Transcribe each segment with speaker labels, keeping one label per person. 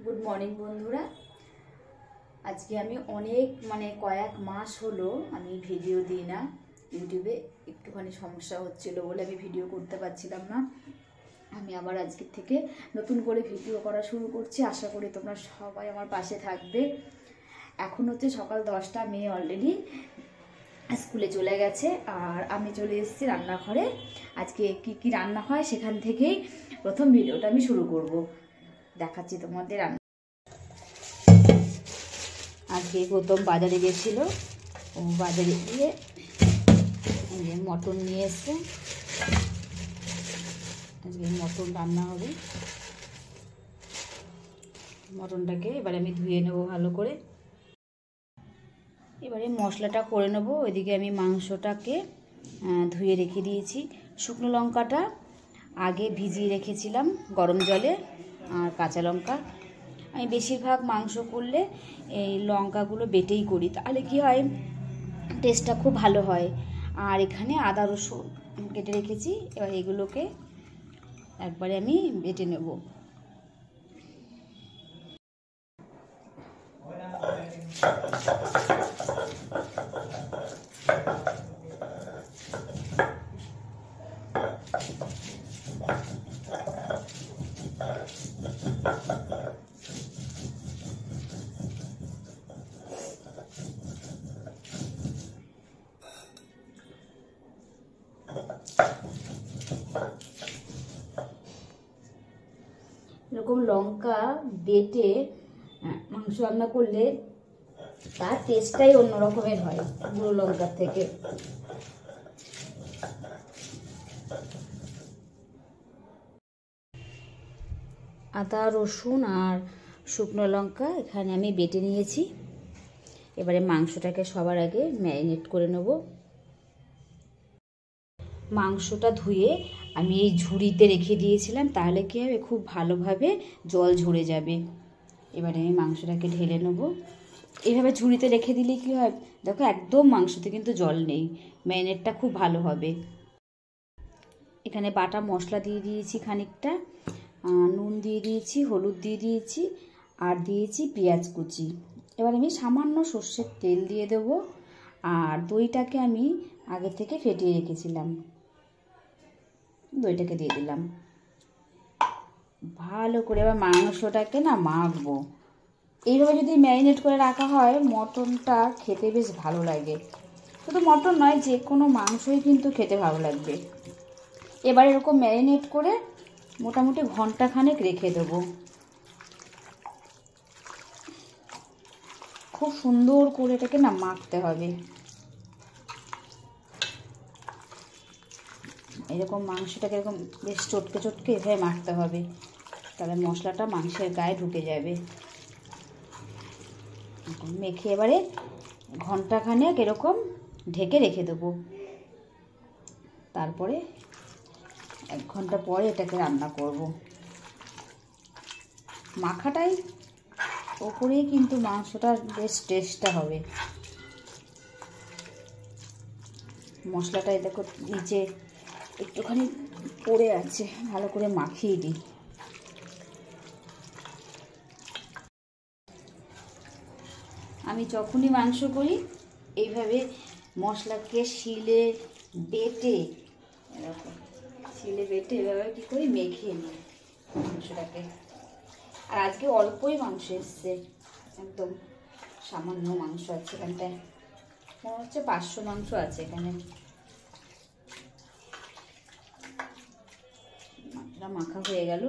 Speaker 1: Good morning বন্ধুরা। আজকে আমি অনেক কয়েক মাস হলো আমি ভিডিও দিই না। ইউটিউবে একটুখানি সমস্যা হচ্ছিল বলে আমি ভিডিও করতে পারছিলাম না। আমি আবার আজকের থেকে নতুন করে ভিডিও করা শুরু করছি। আশা করি তোমরা সবাই আমার পাশে থাকবে। এখন হচ্ছে সকাল 10টা, মেয়ে অলরেডি স্কুলে চলে গেছে আর আমি চলে এসেছি রান্নাঘরে। আজকে কি কি রান্না হয় সেখান থেকেই প্রথম ভিডিওটা আমি শুরু করব। দেখাচ্ছি তোমাদের রান্না। আজকে প্রথম বাজারে গেছিল, ও বাজারে গিয়ে মটন নিয়ে এসছে। আজকে মটন রান্না হবে। মটনটাকে এবারে আমি ধুয়ে নেব ভালো করে। এবারে মশলাটা করে নেব। ওইদিকে আমি মাংসটাকে ধুয়ে রেখে দিয়েছি। শুকনো লঙ্কাটা আগে ভিজিয়ে রেখেছিলাম গরম জলে, আর কাঁচা লঙ্কা। আমি বেশিরভাগ মাংস করলে এই লঙ্কাগুলো বেটেই করি, তাহলে কি হয় টেস্টটা খুব ভালো হয়। আর এখানে আদা রসুন কেটে রেখেছি, এবার এগুলোকে একবারে আমি বেটে নেব। এরকম লঙ্কা বেটে মাংস রান্না করলে তার টেস্টটাই অন্য রকমের হয় গুঁড়ো লঙ্কার থেকে। আদা রসুন আর শুকনো লঙ্কা এখানে আমি বেটে নিয়েছি। এবারে মাংসটাকে সবার আগে ম্যারিনেট করে নেব। মাংসটা ধুয়ে আমি এই ঝুড়িতে রেখে দিয়েছিলাম, তাহলে কি হবে খুব ভালোভাবে জল ঝরে যাবে। এবারে আমি মাংসটাকে ঢেলে নেব। এইভাবে ঝুড়িতে রেখে দিলে কি হয় দেখো, একদম মাংসতে কিন্তু জল নেই, ম্যারিনেটটা খুব ভালো হবে। এখানে বাটা মশলা দিয়ে দিয়েছি খানিকটা, নুন দিয়ে দিয়েছি, হলুদ দিয়ে দিয়েছি, আর দিয়েছি পেঁয়াজ কুচি। এবার আমি সামান্য সর্ষের তেল দিয়ে দেব। আর দইটাকে আমি আগে থেকে ফেটিয়ে রেখেছিলাম, দইটাকে দিয়ে দিলাম। ভালো করে এবার মাংসটাকে মাখবো। এইভাবে যদি ম্যারিনেট করে রাখা হয় মটনটা খেতে বেশ ভালো লাগে। শুধু মটন নয়, যে কোনো মাংসই কিন্তু খেতে ভালো লাগবে। এবার এরকম ম্যারিনেট করে মোটামুটি ঘন্টাখানেক রেখে দেবো। খুব সুন্দর করে এটাকে মাখতে হবে। এরকম মাংসটাকে এরকম বেশ চটকে চটকে এভাবে মাখতে হবে, তাহলে মশলাটা মাংসের গায়ে ঢুকে যাবে। মেখে এবারে ঘন্টাখানেক এরকম ঢেকে রেখে দেবো। তারপরে 1 ঘন্টা পরে এটাকে রান্না করব। মাখাটাই ওপরেই কিন্তু মাংসটার বেশ টেস্টটা হবে। মশলাটাই দেখো নিচে একটুখানি পড়ে আছে, ভালো করে মাখিয়ে দিই। আমি যখনই মাংস করি এইভাবে মশলাকে শিলে বেটে এভাবে কী করি মেখে নিই মাংসটাকে। আর আজকে অল্পই মাংস এসছে, একদম সামান্য মাংস আছে এখানটায়। মনে হচ্ছে 500 মাংস আছে এখানে। মাখা হয়ে গেল।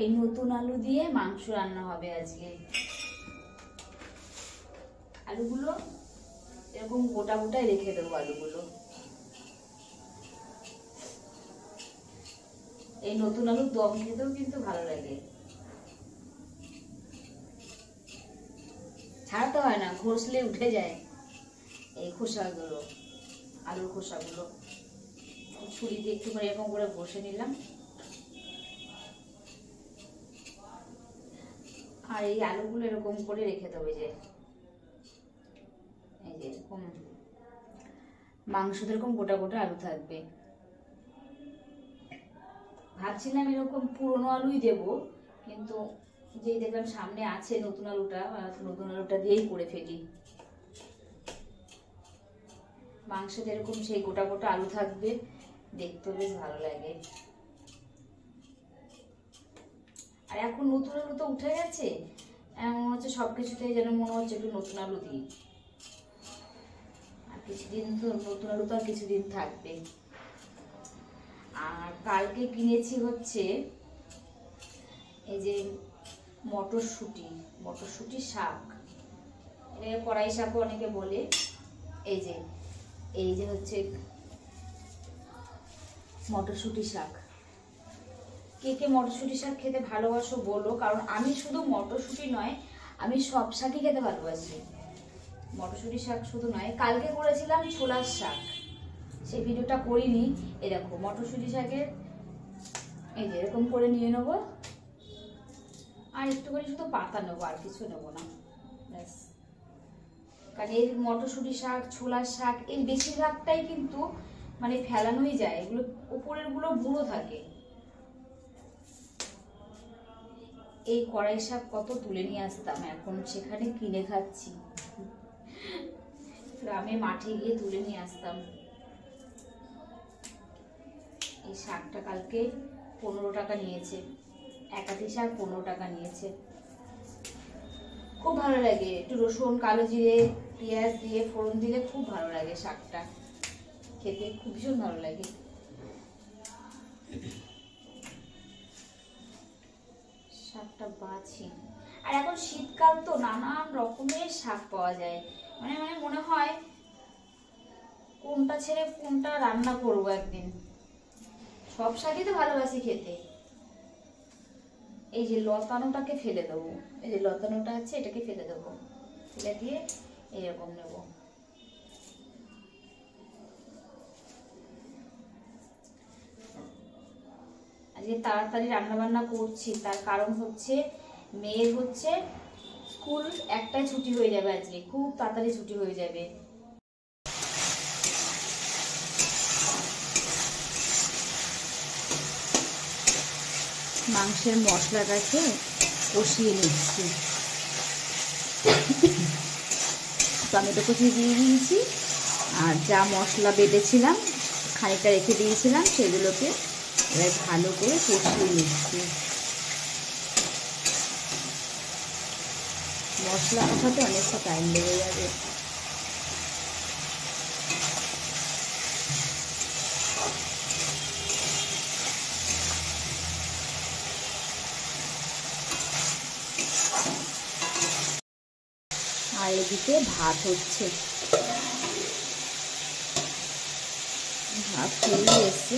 Speaker 1: এই নতুন আলু দিয়ে মাংস রান্না হবে আজকে। আলুগুলো এরকম গোটা গোটায় রেখে দেবো। আলুগুলো এই নতুন আলুর দম খেতেও কিন্তু ভালো লাগে। ছাড়াতে হয় না, ঘষলে উঠে যায় এই খোসাগুলো, আলুর খোসাগুলো। ছুরি দিয়ে একটু করে এরকম করে ঘষে নিলাম। আর এই আলুগুলো এরকম করে রেখে দেবে, যে এই যে এরকম মাংস এরকম গোটা গোটা আলু থাকবে। ভাবছিলাম এরকম পুরনো আলুই দেব, কিন্তু যেই দেখলাম সামনে আছে নতুন আলুটা, নতুন আলুটা দিয়েই করে ফেলি। মাংসে এরকম সেই গোটা গোটা আলু থাকবে, দেখতেও বেশ ভালো লাগে। আর এখন নতুন আলু তো উঠে গেছে, মনে হচ্ছে সবকিছুতেই যেন মনে হচ্ছে একটু নতুন আলু দিই। আর কিছুদিন তো নতুন আলু তো আর কিছুদিন থাকবে। আর কালকে কিনেছি হচ্ছে এই যে মটরশুঁটি শাক, এটাকে কড়াই শাকও অনেকে বলে। এই যে হচ্ছে মটরশুঁটি শাক। কে কে মটরশুঁটি শাক খেতে ভালোবাসো বলো, কারণ আমি শুধু মটরশুঁটি নয়, আমি সব শাকই খেতে ভালোবাসি। মটরশুঁটি শাক শুধু নয়, কালকে করেছিলাম ছোলার শাক, সেই ভিডিওটা করিনি। এই দেখো মটরশুঁটি শাকের এই যে এরকম করে নিয়ে নেবো, আর একটুখানি শুধু পাতা নেবো, আর কিছু নেবো না, ব্যাস। কারণ এর মটরশুঁটি শাক, ছোলার শাক, এর বেশিরভাগটাই কিন্তু মানে ফেলানোই যায়, এগুলো উপরের গুলো বুড়ো থাকে। এই কড়াই শাক কত তুলে নিয়ে আসতাম, এখন সেখানে কিনে খাচ্ছি। গ্রামে মাঠে গিয়ে তুলে নিয়ে আসতাম। এই শাকটা কালকে 15 টাকা নিয়েছে, একাতি শাক 15 টাকা নিয়েছে। খুব ভালো লাগে, একটু রসুন, কালো জিরে, পেঁয়াজ দিয়ে ফোড়ন দিলে খুব ভালো লাগে শাকটা খেতে, খুব ভীষণ ভালো লাগে। শাকটা বাছি। আর এখন শীতকাল তো নানান রকমের শাক পাওয়া যায়, মানে মনে হয় কোনটা ছেড়ে কোনটা রান্না করবো একদিন। সব শাকই তো ভালোবাসি খেতে। এই যে লতানোটাকে ফেলে দেবো, এই যে লতানোটা আছে এটাকে ফেলে দেবো, ফেলে দিয়ে এইরকম নেব। আজকে তাড়াতাড়ি রান্না বান্না করছি, তার কারণ হচ্ছে মেয়ের হচ্ছে স্কুল 1টায় ছুটি হয়ে যাবে, আজকে খুব তাড়াতাড়ি ছুটি হয়ে যাবে। মাংসের মশলাটাকে কষিয়ে নিচ্ছি, টমেটো কুচি দিয়ে দিয়েছি, আর যা মশলা বেটেছিলাম খানিকটা রেখে দিয়েছিলাম সেগুলোকে এবার ভালো করে কষিয়ে নিচ্ছি। মশলা কষাতে অনেকটা টাইম লেগে যাবে। আর এদিকে ভাত হচ্ছে, ভাত হয়ে এসছে।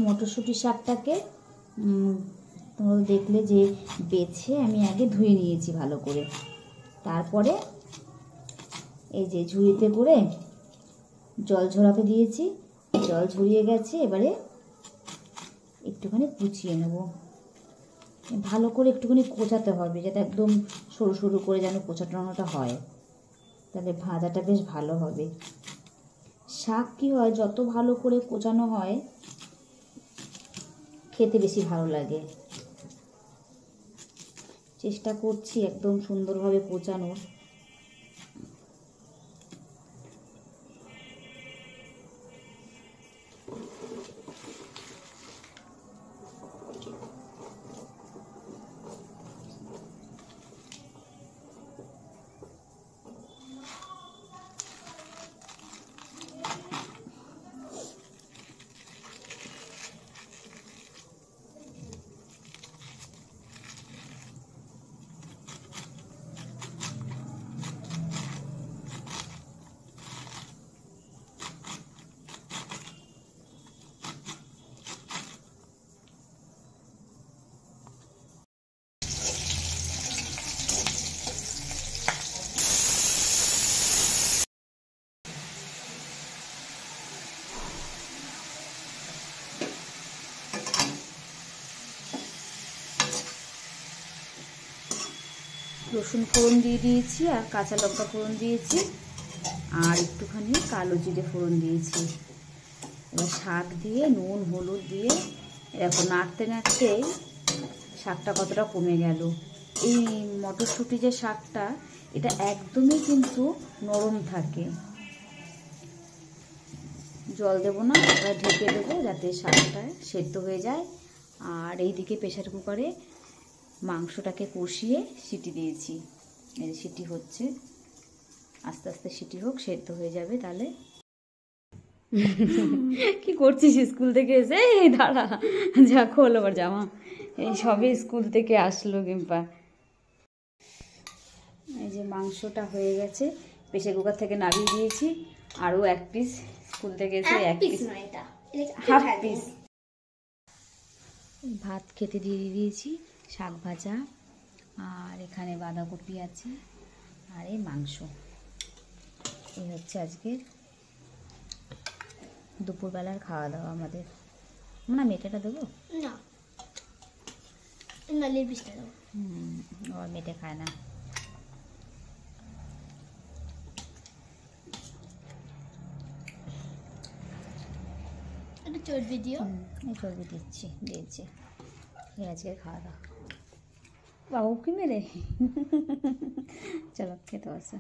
Speaker 1: মটরশুঁটি শাকটাকে তোমরা দেখলে যে বেছে আমি আগে ধুয়ে নিয়েছি ভালো করে, তারপরে এই যে ঝুড়িতে করে জল ঝরাতে দিয়েছি, জল ঝরিয়ে গেছে। এবারে একটুখানি কুচিয়ে নেব, ভালো করে একটুখানি কোচাতে হবে, যাতে একদম সরু সরু করে যেন কোচাটানোটা হয়, তাহলে ভাজাটা বেশ ভালো হবে। শাক কি হয়, যত ভালো করে কোচানো হয় খেতে বেশি ভালো লাগে। চেষ্টা করছি একদম সুন্দরভাবে কোচানোর। রসুন ফোড়ন দিয়ে দিয়েছি আর কাঁচা লঙ্কা ফোড়ন দিয়েছি আর একটুখানি কালো জিরে ফোড়ন দিয়েছি। এবার শাক দিয়ে নুন হলুদ দিয়ে এরকম নাড়তে নাড়তেই শাকটা কতটা কমে গেল। এই মটরশুঁটি যে শাকটা এটা একদমই কিন্তু নরম থাকে। জল দেবো না, এবার ঢেকে দেবো যাতে শাকটা সেদ্ধ হয়ে যায়। আর এইদিকে প্রেসার কুকারে মাংসটাকে কষিয়ে সিটি দিয়েছি। এই সিটি হচ্ছে, আস্তে আস্তে সিটি হোক, সেদ্ধ হয়ে যাবে। তাহলে কি করছিস স্কুল থেকে এসে? এই দাঁড়া, যা খোল আবার জামা। এই সবে স্কুল থেকে আসলো কিংবা। এই যে মাংসটা হয়ে গেছে, প্রেসার কুকার থেকে নামিয়ে দিয়েছি। আরও এক পিস স্কুল থেকে এসে এক পিস, হাফ পিস ভাত খেতে দিয়ে দিয়েছি। শাক ভাজা আর এখানে বাঁধাকপি আছে আর এই মাংস। এই হচ্ছে আজকের দুপুরবেলার খাওয়া দাওয়া আমাদের। না মেটেটা দেবো না, আর মেটে খায় না। চর্বি দিও, এই চর্বি দিয়েছি। এই আজকের খাওয়া দাওয়া। বাবু কি মেরে চলো খেতে বসো।